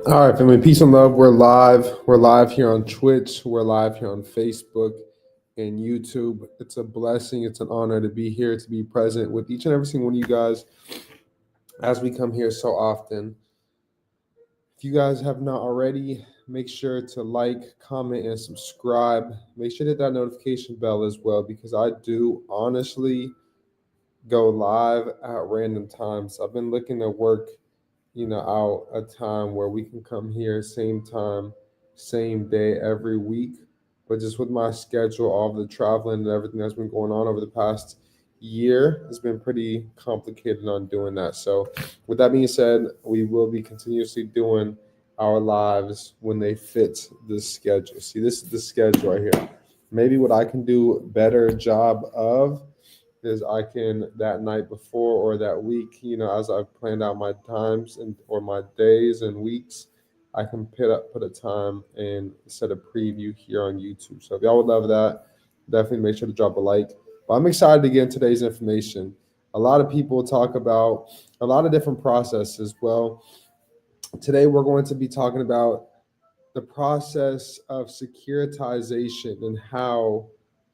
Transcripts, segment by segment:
All right, family, peace and love. We're live. We're live here on Twitch. We're live here on Facebook and YouTube. It's a blessing. It's an honor to be here, to be present with each and every single one of you guys as we come here so often. If you guys have not already, make sure to like, comment, and subscribe. Make sure to hit that notification bell as well, because I do honestly go live at random times. I've been looking to work out a time where we can come here same time, same day every week. But just with my schedule, all of the traveling and everything that's been going on over the past year, it's been pretty complicated on doing that. So with that being said, we will be continuously doing our lives when they fit the schedule. See, this is the schedule right here. Maybe what I can do better job of is I can that night before or that week, as I've planned out my times and or my days and weeks, I can put a time and set a preview here on YouTube. So if y'all would love that, definitely make sure to drop a like. But I'm excited to get into today's information. A lot of people talk about a lot of different processes. Well, today we're going to be talking about the process of securitization and how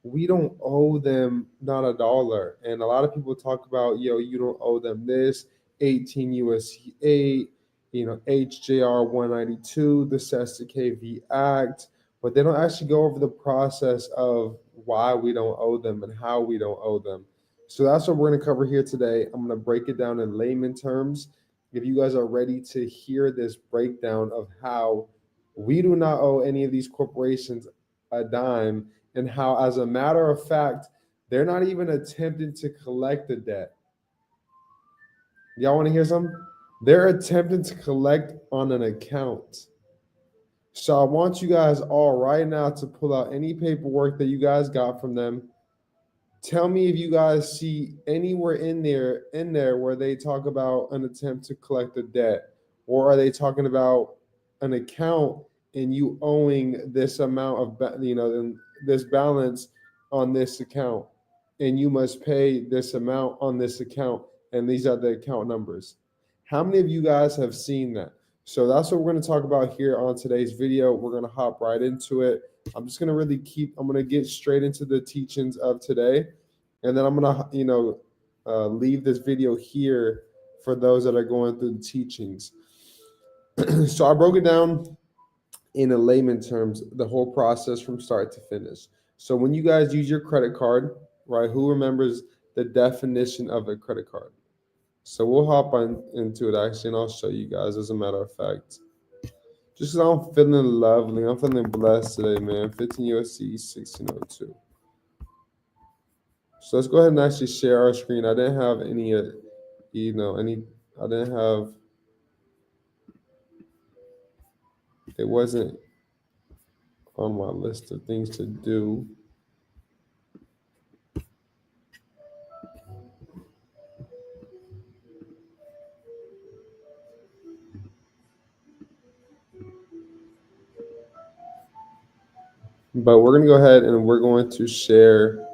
we don't owe them not a dollar. And a lot of people talk about, you don't owe them this, 18 USC 8, HJR 192, the SESTA KV Act, but they don't actually go over the process of why we don't owe them and how we don't owe them. So that's what we're going to cover here today. I'm going to break it down in layman terms. If you guys are ready to hear this breakdown of how we do not owe any of these corporations a dime, and how, as a matter of fact, they're not even attempting to collect the debt. Y'all want to hear something? They're attempting to collect on an account. So I want you guys all right now to pull out any paperwork that you guys got from them. Tell me if you guys see anywhere in there where they talk about an attempt to collect the debt, or are they talking about an account and you owing this amount of this balance on this account, and you must pay this amount on this account, and these are the account numbers. How many of you guys have seen that? So that's what we're going to talk about here on today's video. We're going to hop right into it. I'm just going to get straight into the teachings of today, and then I'm going to leave this video here for those that are going through the teachings. So I broke it down in a layman terms, the whole process from start to finish. So when you guys use your credit card, right, who remembers the definition of a credit card? So we'll hop into it actually, and I'll show you guys as a matter of fact. Just because I'm feeling lovely, I'm feeling blessed today, man. 15 USC 1602. So let's go ahead and actually share our screen. I didn't have any, I didn't have, it wasn't on my list of things to do. But we're going to go ahead and we're going to share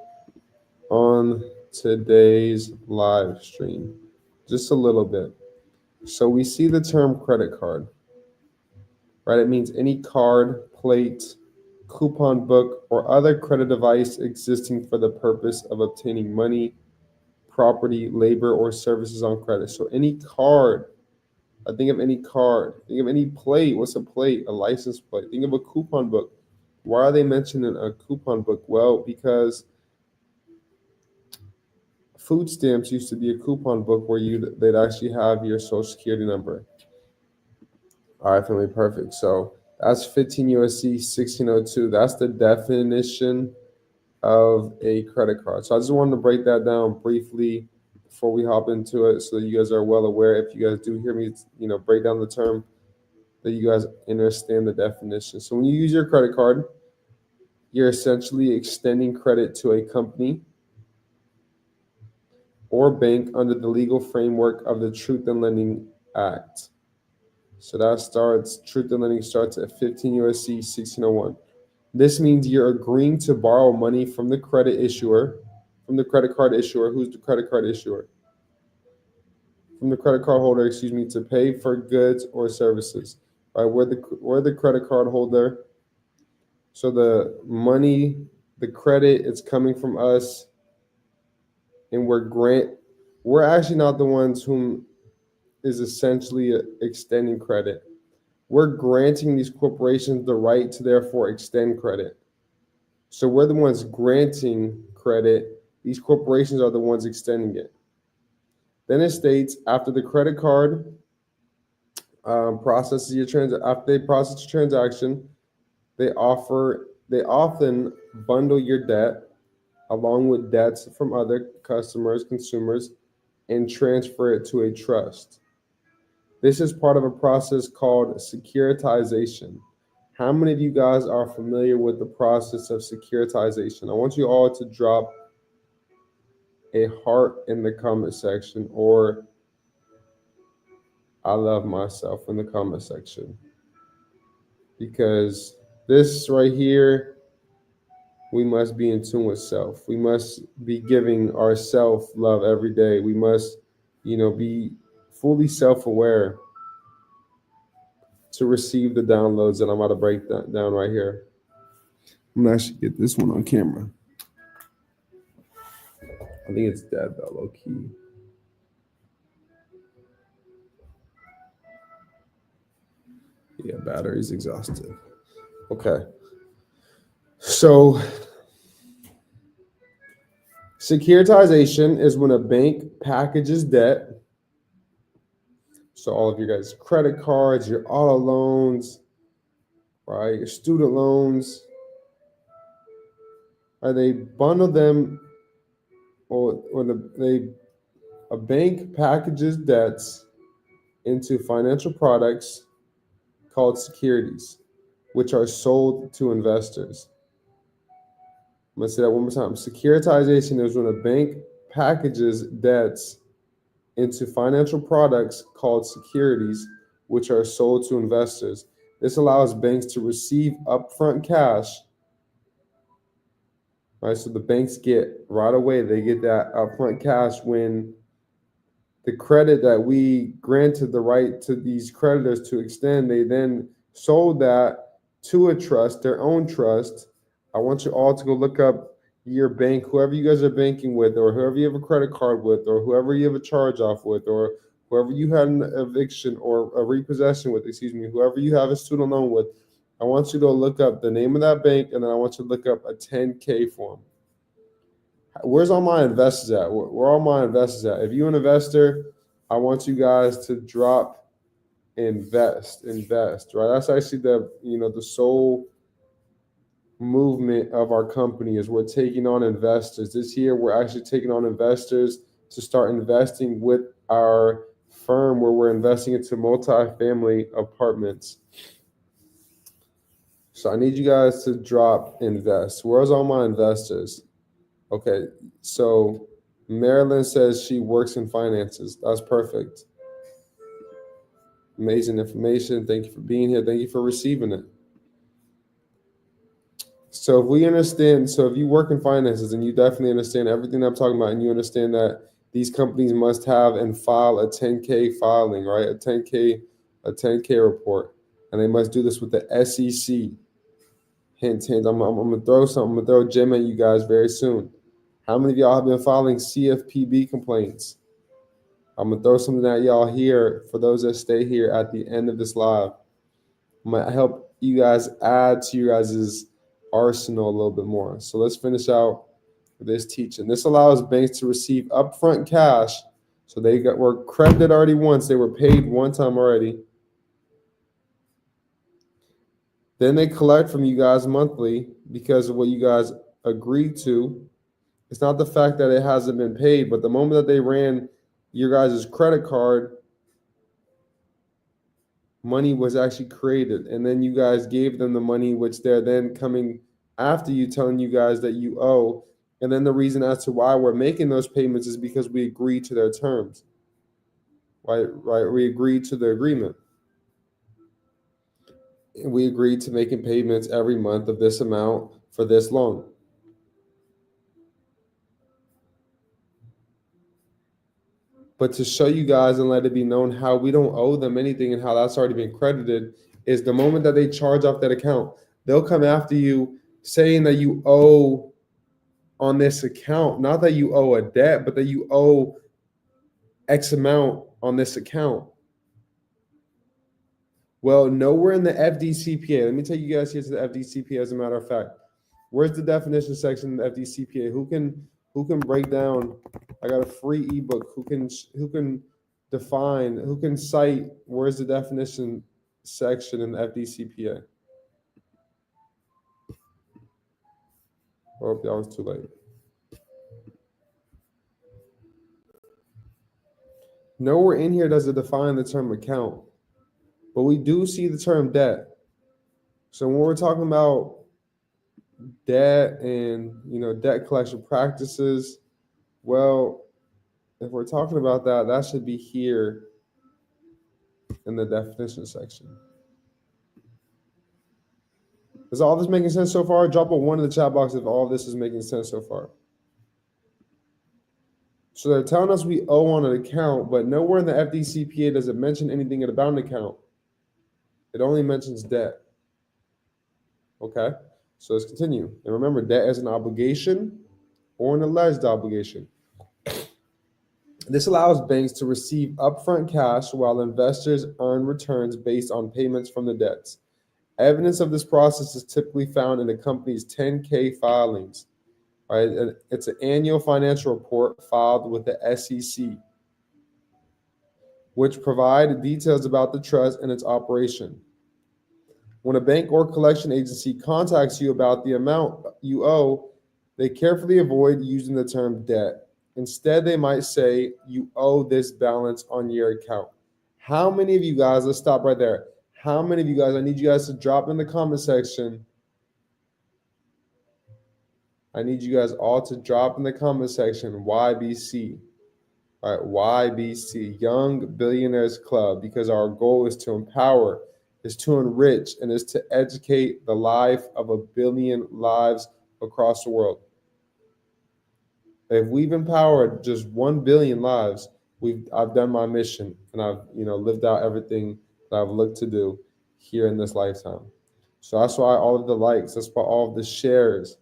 on today's live stream just a little bit. So we see the term credit card, right? It means any card, plate, coupon book, or other credit device existing for the purpose of obtaining money, property, labor, or services on credit. So any card, I think of any card, think of any plate. What's a plate? A license plate. Think of a coupon book. Why are they mentioning a coupon book? Well, because food stamps used to be a coupon book where they'd actually have your social security number. All right, family, perfect. So that's 15 USC 1602. That's the definition of a credit card. So I just wanted to break that down briefly before we hop into it, so that you guys are well aware. If you guys do hear me, break down the term, that you guys understand the definition. So when you use your credit card, you're essentially extending credit to a company or bank under the legal framework of the Truth in Lending Act. So Truth in Lending starts at 15 USC 1601. This means you're agreeing to borrow money from the credit card issuer. Who's the credit card issuer? From the credit card holder, to pay for goods or services. right? We're the credit card holder. So the money, the credit, it's coming from us, and we're actually not the ones whom is essentially extending credit. We're granting these corporations the right to therefore extend credit. So we're the ones granting credit. These corporations are the ones extending it. Then it states after the credit card processes after they process your transaction, they often bundle your debt along with debts from other customers, consumers, and transfer it to a trust. This is part of a process called securitization. How many of you guys are familiar with the process of securitization? I want you all to drop a heart in the comment section, or I love myself in the comment section, because this right here, we must be in tune with self. We must be giving ourself love every day. We must, be fully self-aware to receive the downloads that I'm about to break down right here. I'm gonna actually get this one on camera. I think it's dead though, low key. Yeah, battery's exhausted. Okay. So securitization is when a bank packages debt. So all of your guys' credit cards, your auto loans, right, your student loans, right, they bundle them, or a bank packages debts into financial products called securities, which are sold to investors. I'm going to say that one more time. Securitization is when a bank packages debts into financial products called securities, which are sold to investors. This allows banks to receive upfront cash, right? So the banks get right away, they get that upfront cash when the credit that we granted the right to these creditors to extend, they then sold that to a trust, their own trust. I want you all to go look up your bank, whoever you guys are banking with, or whoever you have a credit card with, or whoever you have a charge off with, or whoever you had an eviction or a repossession with, whoever you have a student loan with. I want you to look up the name of that bank, and then I want you to look up a 10K form. Where's all my investors at? Where are all my investors at? If you're an investor, I want you guys to drop invest, right? That's actually the sole movement of our company is we're taking on investors. This year, we're actually taking on investors to start investing with our firm, where we're investing into multi-family apartments. So I need you guys to drop invest. Where's all my investors? Okay, so Marilyn says she works in finances. That's perfect. Amazing information. Thank you for being here. Thank you for receiving it. So if we understand, so if you work in finances and you definitely understand everything I'm talking about, and you understand that these companies must have and file a 10K filing, right? A 10K report, and they must do this with the SEC. Hint, hint. I'm gonna throw something. I'm gonna throw a gem at you guys very soon. How many of y'all have been filing CFPB complaints? I'm gonna throw something at y'all here for those that stay here at the end of this live. I'm gonna help you guys add to your guys' arsenal a little bit more. So let's finish out this teaching. This allows banks to receive upfront cash. So were credited already once, they were paid one time already. Then they collect from you guys monthly because of what you guys agreed to. It's not the fact that it hasn't been paid, but the moment that they ran your guys' credit card, money was actually created, and then you guys gave them the money, which they're then coming after you, telling you guys that you owe. And then the reason as to why we're making those payments is because we agreed to their terms. Right, we agreed to the agreement. We agreed to making payments every month of this amount for this long. But to show you guys and let it be known how we don't owe them anything and how that's already been credited, is the moment that they charge off that account, they'll come after you saying that you owe on this account, not that you owe a debt, but that you owe X amount on this account. Well, nowhere in the FDCPA, let me take you guys here to the FDCPA as a matter of fact. Where's the definition section of the FDCPA? Who can break down? I got a free ebook. Who can define, who can cite, where's the definition section in the FDCPA? Oh, that was too late. Nowhere in here does it define the term account, but we do see the term debt. So when we're talking about debt and debt collection practices, well, if we're talking about that, that should be here in the definition section. Is all this making sense so far? Drop a 1 in the chat box if all this is making sense so far. So they're telling us we owe on an account, but nowhere in the FDCPA does it mention anything about an account. It only mentions debt. Okay, so let's continue. And remember, debt is an obligation or an alleged obligation. This allows banks to receive upfront cash while investors earn returns based on payments from the debts. Evidence of this process is typically found in a company's 10K filings. Right? It's an annual financial report filed with the SEC, which provide details about the trust and its operation. When a bank or collection agency contacts you about the amount you owe, they carefully avoid using the term debt. Instead, they might say, you owe this balance on your account. How many of you guys, let's stop right there. How many of you guys, I need you guys to drop in the comment section. I need you guys all to drop in the comment section, YBC. All right, YBC, Young Billionaires Club, because our goal is to empower, is to enrich, and is to educate the life of 1 billion lives across the world. If we've empowered just 1 billion lives, I've done my mission, and I've lived out everything that I've looked to do here in this lifetime. So that's why all of the likes, that's why all of the shares,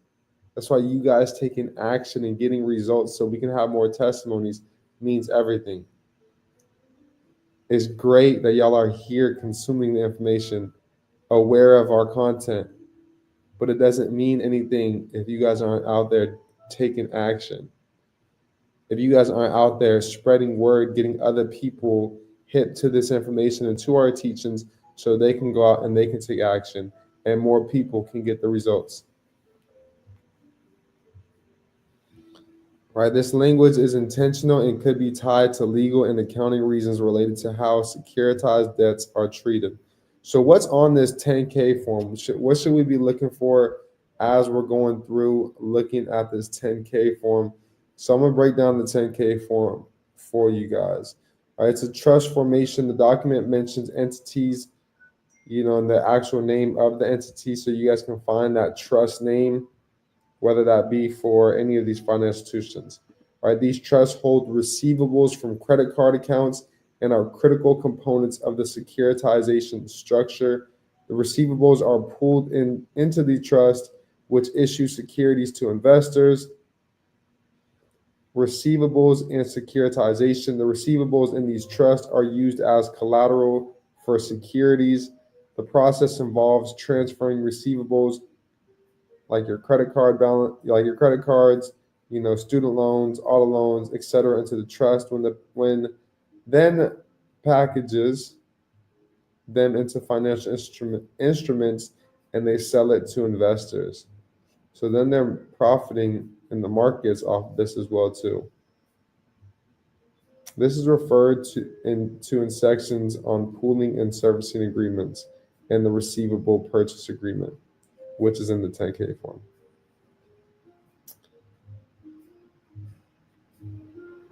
that's why you guys taking action and getting results so we can have more testimonies means everything. It's great that y'all are here consuming the information, aware of our content, but it doesn't mean anything if you guys aren't out there taking action. If you guys aren't out there spreading word, getting other people hip to this information and to our teachings so they can go out and they can take action and more people can get the results. Right, this language is intentional and could be tied to legal and accounting reasons related to how securitized debts are treated. So what's on this 10K form? What should we be looking for as we're going through looking at this 10K form? So I'm going to break down the 10K form for you guys. All right, it's a trust formation. The document mentions entities, and the actual name of the entity so you guys can find that trust name, whether that be for any of these financial institutions. All right, these trusts hold receivables from credit card accounts and are critical components of the securitization structure. The receivables are pooled into the trust, which issue securities to investors. Receivables and securitization. The receivables in these trusts are used as collateral for securities. The process involves transferring receivables like your credit card balance, like your credit cards, student loans, auto loans, etc., into the trust. When then packages them into financial instruments and they sell it to investors. So then they're profiting in the markets off this as well too. This is referred to in sections on pooling and servicing agreements and the receivable purchase agreement, which is in the 10K form.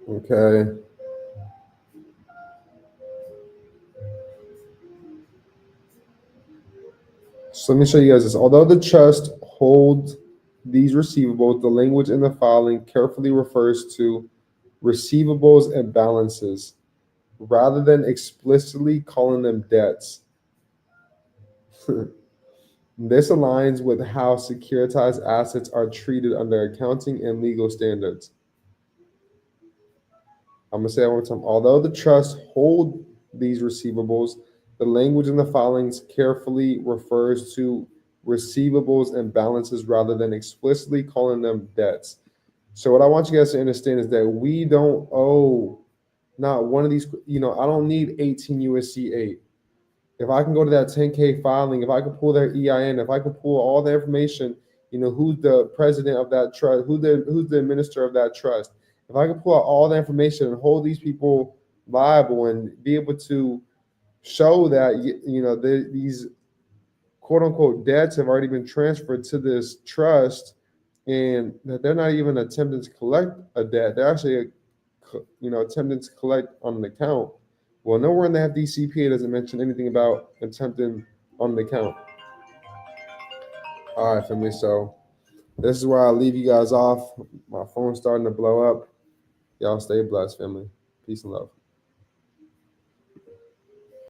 Okay. So let me show you guys this. Although the trust holds these receivables, the language in the filing carefully refers to receivables and balances rather than explicitly calling them debts. This aligns with how securitized assets are treated under accounting and legal standards. I'm going to say that one more time. Although the trust hold these receivables, the language in the filings carefully refers to receivables and balances rather than explicitly calling them debts. So what I want you guys to understand is that we don't owe not one of these, I don't need 18 USC 8. If I can go to that 10K filing, if I can pull their EIN, if I can pull all the information, who's the president of that trust, who's the administrator of that trust. If I can pull out all the information and hold these people liable and be able to show that these quote unquote debts have already been transferred to this trust, and that they're not even attempting to collect a debt, they're actually attempting to collect on an account. Well, nowhere in the FDCPA does it mention anything about attempting on an account. All right, family. So this is where I'll leave you guys off. My phone's starting to blow up. Y'all stay blessed, family. Peace and love.